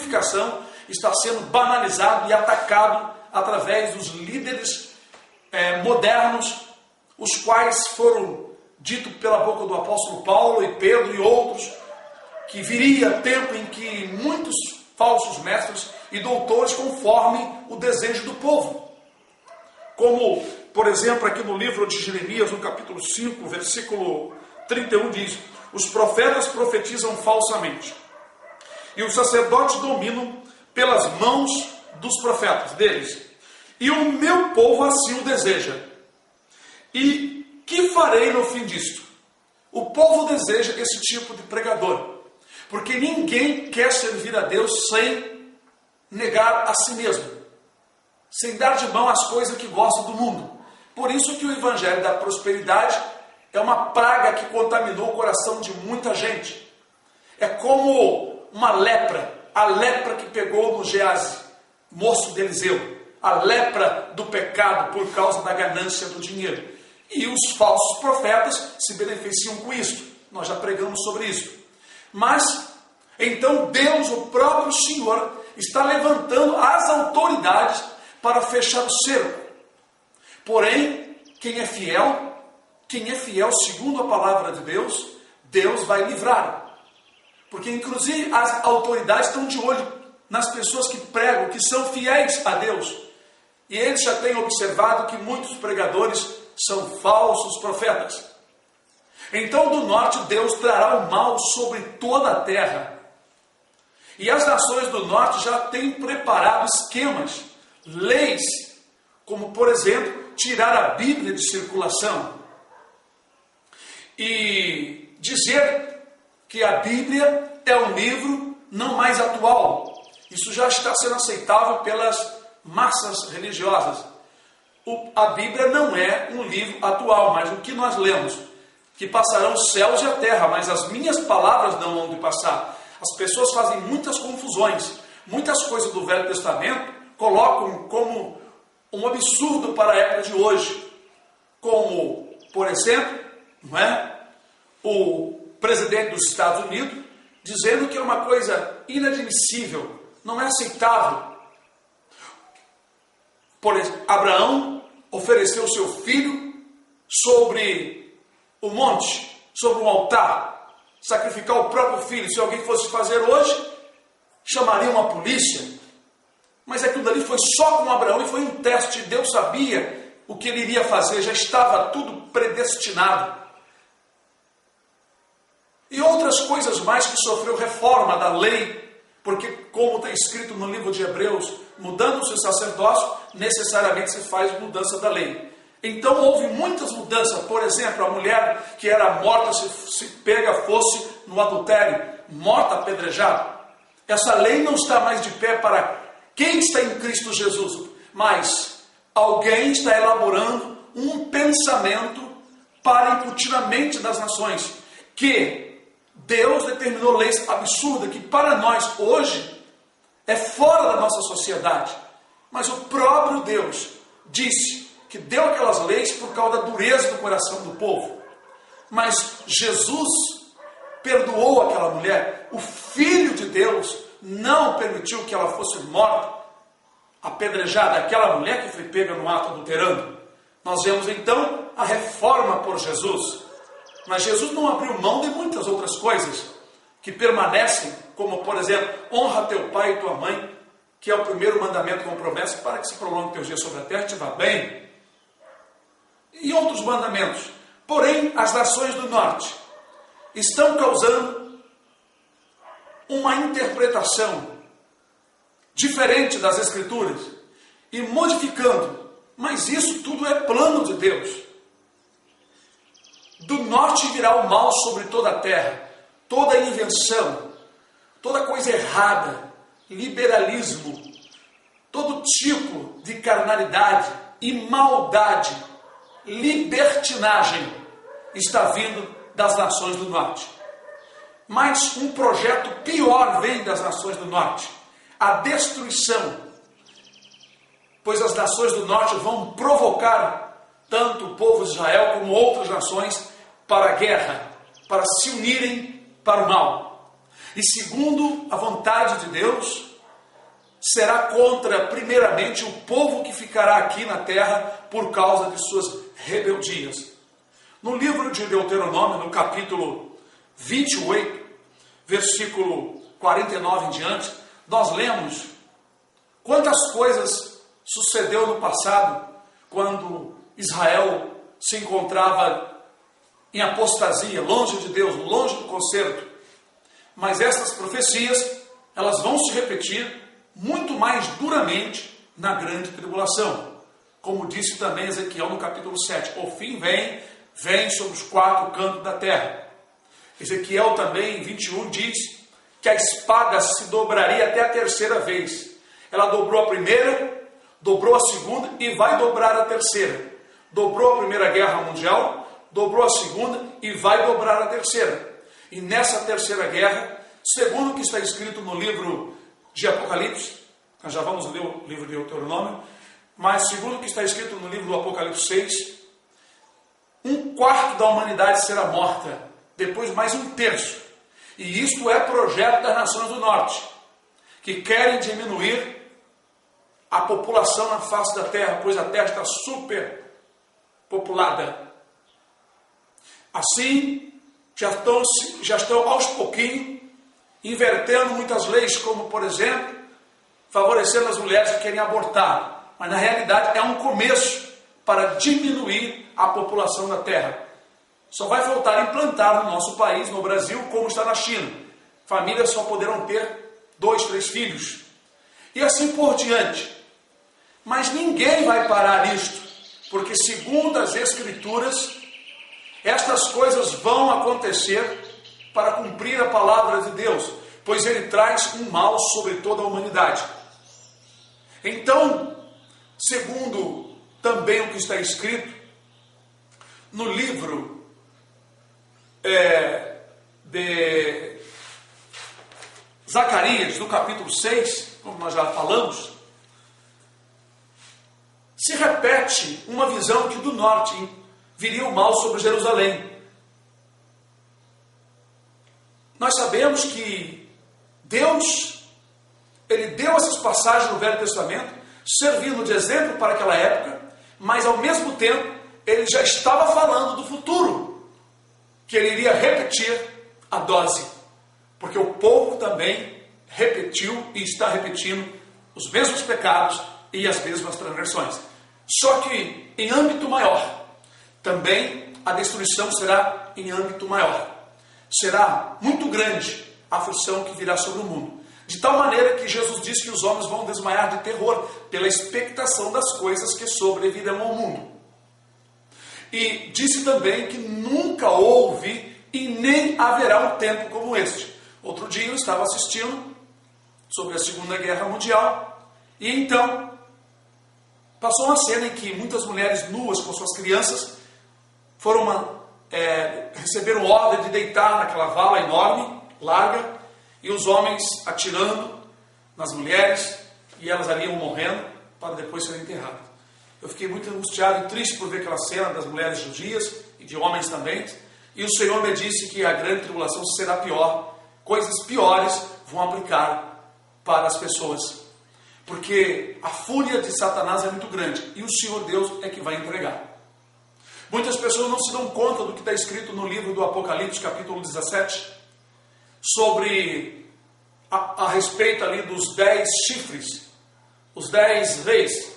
purificação está sendo banalizado e atacado através dos líderes modernos, os quais foram ditos pela boca do apóstolo Paulo e Pedro e outros, que viria tempo em que muitos falsos mestres e doutores conforme o desejo do povo. Como, por exemplo, aqui no livro de Jeremias, no capítulo 5, versículo 31, diz: os profetas profetizam falsamente, e os sacerdotes dominam pelas mãos dos profetas deles, e o meu povo assim o deseja. E que farei no fim disto? O povo deseja esse tipo de pregador, porque ninguém quer servir a Deus sem negar a si mesmo, sem dar de mão as coisas que gosta do mundo. Por isso que o evangelho da prosperidade é uma praga que contaminou o coração de muita gente. É como uma lepra, a lepra que pegou no Gease, moço de Eliseu, a lepra do pecado por causa da ganância do dinheiro. E os falsos profetas se beneficiam com isso. Nós já pregamos sobre isso. Mas, então Deus, o próprio Senhor, está levantando as autoridades para fechar o cerco. Porém, quem é fiel segundo a palavra de Deus, Deus vai livrar. Porque inclusive as autoridades estão de olho nas pessoas que pregam, que são fiéis a Deus. E eles já têm observado que muitos pregadores são falsos profetas. Então do norte Deus trará o mal sobre toda a terra. E as nações do norte já têm preparado esquemas, leis, como por exemplo, tirar a Bíblia de circulação e dizer que a Bíblia é um livro não mais atual. Isso já está sendo aceitável pelas massas religiosas. A Bíblia não é um livro atual, mas o que nós lemos, que passarão os céus e a terra, mas as minhas palavras não vão de passar. As pessoas fazem muitas confusões, muitas coisas do Velho Testamento colocam como um absurdo para a época de hoje, como, por exemplo, não é? O presidente dos Estados Unidos dizendo que é uma coisa inadmissível, não é aceitável. Por exemplo, Abraão ofereceu seu filho sobre o monte, sobre um altar, sacrificar o próprio filho. Se alguém fosse fazer hoje, chamaria uma polícia. Mas aquilo dali foi só com Abraão e foi um teste. Deus sabia o que ele iria fazer, já estava tudo predestinado. E outras coisas mais que sofreu reforma da lei, porque como está escrito no livro de Hebreus, mudando-se o sacerdócio, necessariamente se faz mudança da lei. Então houve muitas mudanças. Por exemplo, a mulher que era morta se fosse no adultério, morta apedrejada. Essa lei não está mais de pé para quem está em Cristo Jesus, mas alguém está elaborando um pensamento para incutir na mente das nações que Deus determinou leis absurdas que para nós hoje é fora da nossa sociedade. Mas o próprio Deus disse que deu aquelas leis por causa da dureza do coração do povo. Mas Jesus perdoou aquela mulher. O Filho de Deus não permitiu que ela fosse morta, apedrejada, aquela mulher que foi pega no ato adulterando. Nós vemos então a reforma por Jesus. Mas Jesus não abriu mão de muitas outras coisas que permanecem, como por exemplo, honra teu pai e tua mãe, que é o primeiro mandamento com promessa, para que se prolongue teu dia sobre a terra e te vá bem. E outros mandamentos. Porém, as nações do norte estão causando uma interpretação diferente das Escrituras e modificando. Mas isso tudo é plano de Deus. Do norte virá o mal sobre toda a terra, toda invenção, toda coisa errada, liberalismo, todo tipo de carnalidade e maldade, libertinagem está vindo das nações do norte. Mas um projeto pior vem das nações do norte, a destruição, pois as nações do norte vão provocar tanto o povo de Israel como outras nações para a guerra, para se unirem para o mal. E segundo a vontade de Deus, será contra, primeiramente, o povo que ficará aqui na terra por causa de suas rebeldias. No livro de Deuteronômio, no capítulo 28, versículo 49 em diante, nós lemos quantas coisas sucedeu no passado, quando Israel se encontrava em apostasia, longe de Deus, longe do concerto. Mas estas profecias, elas vão se repetir muito mais duramente na grande tribulação. Como disse também Ezequiel no capítulo 7, o fim vem sobre os quatro cantos da terra. Ezequiel também, em 21, diz que a espada se dobraria até a terceira vez. Ela dobrou a primeira, dobrou a segunda e vai dobrar a terceira. Dobrou a Primeira Guerra Mundial, dobrou a segunda e vai dobrar a terceira. E nessa terceira guerra, segundo o que está escrito no livro de Apocalipse, nós já vamos ler o livro de Deuteronômio, mas segundo o que está escrito no livro do Apocalipse 6, 1/4 da humanidade será morta, depois mais 1/3. E isto é projeto das nações do norte, que querem diminuir a população na face da terra, pois a terra está superpopulada. Assim, já estão aos pouquinhos invertendo muitas leis, como por exemplo, favorecendo as mulheres que querem abortar. Mas na realidade é um começo para diminuir a população da terra. Só vai faltar implantar no nosso país, no Brasil, como está na China. Famílias só poderão ter 2, 3 filhos. E assim por diante. Mas ninguém vai parar isto, porque segundo as Escrituras, estas coisas vão acontecer para cumprir a palavra de Deus, pois Ele traz um mal sobre toda a humanidade. Então, segundo também o que está escrito no livro de Zacarias, no capítulo 6, como nós já falamos, se repete uma visão que do norte viria o mal sobre Jerusalém. Nós sabemos que Deus, Ele deu essas passagens no Velho Testamento, servindo de exemplo para aquela época, mas ao mesmo tempo, Ele já estava falando do futuro, que Ele iria repetir a dose, porque o povo também repetiu e está repetindo os mesmos pecados e as mesmas transgressões. Só que em âmbito maior, também a destruição será em âmbito maior. Será muito grande a aflição que virá sobre o mundo. De tal maneira que Jesus disse que os homens vão desmaiar de terror pela expectação das coisas que sobrevirão ao mundo. E disse também que nunca houve e nem haverá um tempo como este. Outro dia eu estava assistindo sobre a Segunda Guerra Mundial e então passou uma cena em que muitas mulheres nuas com suas crianças receberam ordem de deitar naquela vala enorme, larga, e os homens atirando nas mulheres, e elas ali iam morrendo para depois serem enterradas. Eu fiquei muito angustiado e triste por ver aquela cena das mulheres judias e de homens também, e o Senhor me disse que a grande tribulação será pior, coisas piores vão aplicar para as pessoas, porque a fúria de Satanás é muito grande, e o Senhor Deus é que vai entregar. Muitas pessoas não se dão conta do que está escrito no livro do Apocalipse, capítulo 17, sobre a respeito ali dos 10 chifres, os 10 reis,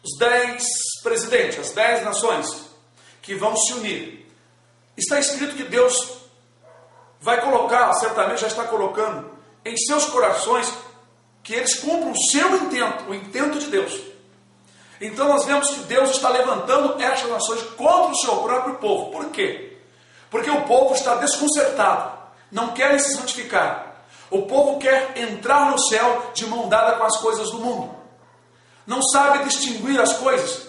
os 10 presidentes, as 10 nações que vão se unir. Está escrito que Deus vai colocar, certamente já está colocando, em seus corações que eles cumpram o seu intento, o intento de Deus. Então nós vemos que Deus está levantando estas nações contra o seu próprio povo. Por quê? Porque o povo está desconcertado, não querem se santificar. O povo quer entrar no céu de mão dada com as coisas do mundo. Não sabe distinguir as coisas.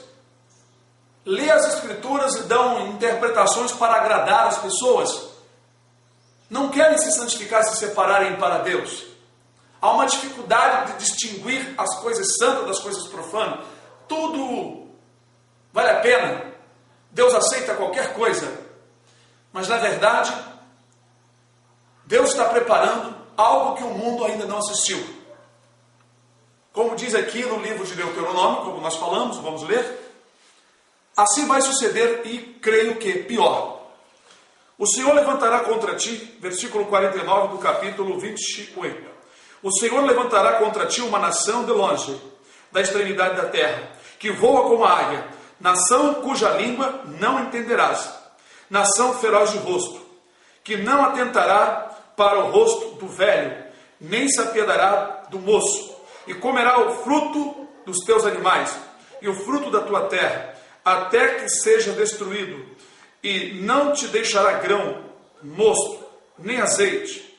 Lê as Escrituras e dão interpretações para agradar as pessoas. Não querem se santificar, se separarem para Deus. Há uma dificuldade de distinguir as coisas santas das coisas profanas. Tudo vale a pena. Deus aceita qualquer coisa. Mas na verdade, Deus está preparando algo que o mundo ainda não assistiu. Como diz aqui no livro de Deuteronômio, como nós falamos, vamos ler. Assim vai suceder e creio que pior. O Senhor levantará contra ti, versículo 49 do capítulo 28. O Senhor levantará contra ti uma nação de longe, da extremidade da terra, que voa como a águia, nação cuja língua não entenderás, nação feroz de rosto, que não atentará para o rosto do velho, nem se apiedará do moço, e comerá o fruto dos teus animais, e o fruto da tua terra, até que seja destruído, e não te deixará grão, mosto, nem azeite,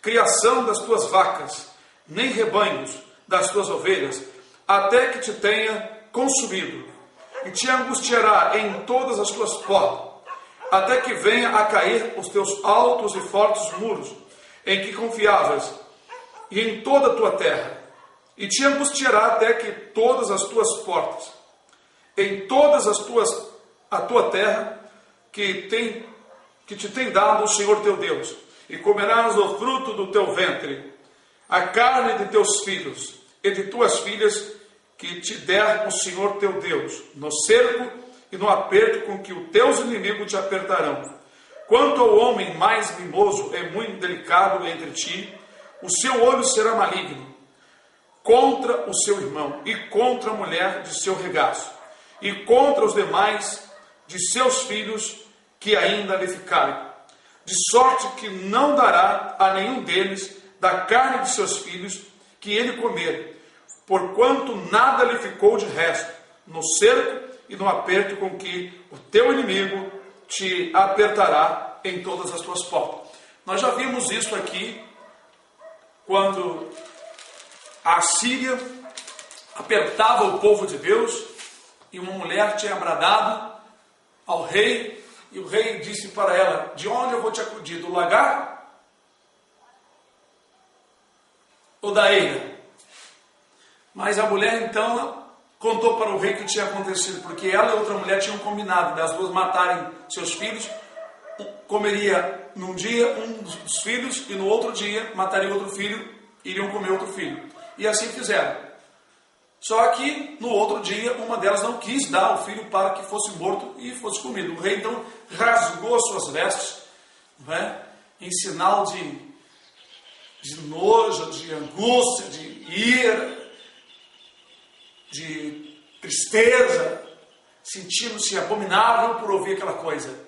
criação das tuas vacas, nem rebanhos das tuas ovelhas, até que te tenha consumido, e te angustiará em todas as tuas portas, até que venha a cair os teus altos e fortes muros, em que confiavas, e em toda a tua terra, e te angustiará até que todas as tuas portas, em todas a tua terra, que te tem dado o Senhor teu Deus, e comerás o fruto do teu ventre, a carne de teus filhos e de tuas filhas, que te der o Senhor teu Deus, no cerco e no aperto com que os teus inimigos te apertarão. Quanto ao homem mais mimoso e muito delicado entre ti, o seu olho será maligno contra o seu irmão, e contra a mulher de seu regaço, e contra os demais de seus filhos que ainda lhe ficarem, de sorte que não dará a nenhum deles da carne de seus filhos que ele comer, porquanto nada lhe ficou de resto, no cerco e no aperto com que o teu inimigo te apertará em todas as tuas portas. Nós já vimos isso aqui, quando a Síria apertava o povo de Deus, e uma mulher tinha bradado ao rei, e o rei disse para ela: de onde eu vou te acudir? Do lagar ou da eira? Mas a mulher então contou para o rei o que tinha acontecido, porque ela e outra mulher tinham combinado das duas matarem seus filhos. Comeria num dia um dos filhos, e no outro dia mataria outro filho, iriam comer outro filho. E assim fizeram. Só que no outro dia uma delas não quis dar o filho para que fosse morto e fosse comido. O rei então rasgou as suas vestes, não é? Em sinal de nojo, de angústia, de ira, de tristeza, sentindo-se abominável por ouvir aquela coisa.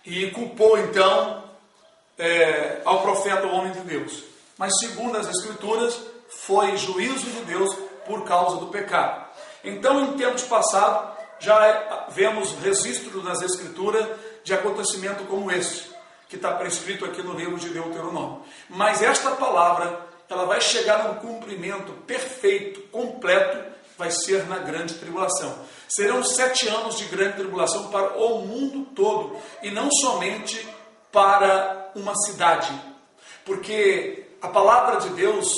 E culpou então ao profeta, o homem de Deus. Mas segundo as Escrituras, foi juízo de Deus por causa do pecado. Então, em tempos passados, já vemos registros nas Escrituras de acontecimento como esse, que está prescrito aqui no livro de Deuteronômio. Mas esta palavra, ela vai chegar num cumprimento perfeito, completo, vai ser na grande tribulação. Serão 7 anos de grande tribulação para o mundo todo, e não somente para uma cidade. Porque a palavra de Deus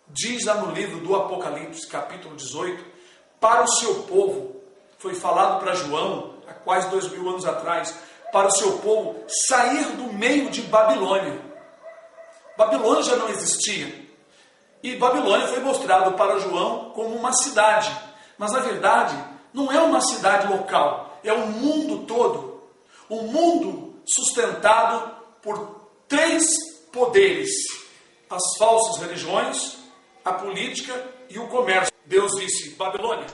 diz lá no livro do Apocalipse, capítulo 18, para o seu povo, foi falado para João, há quase 2000 anos atrás, para o seu povo sair do meio de Babilônia. Babilônia já não existia. E Babilônia foi mostrado para João como uma cidade. Mas na verdade, não é uma cidade local, é o mundo todo. Um mundo sustentado por 3 poderes: as falsas religiões, a política e o comércio. Deus disse: Babilônia,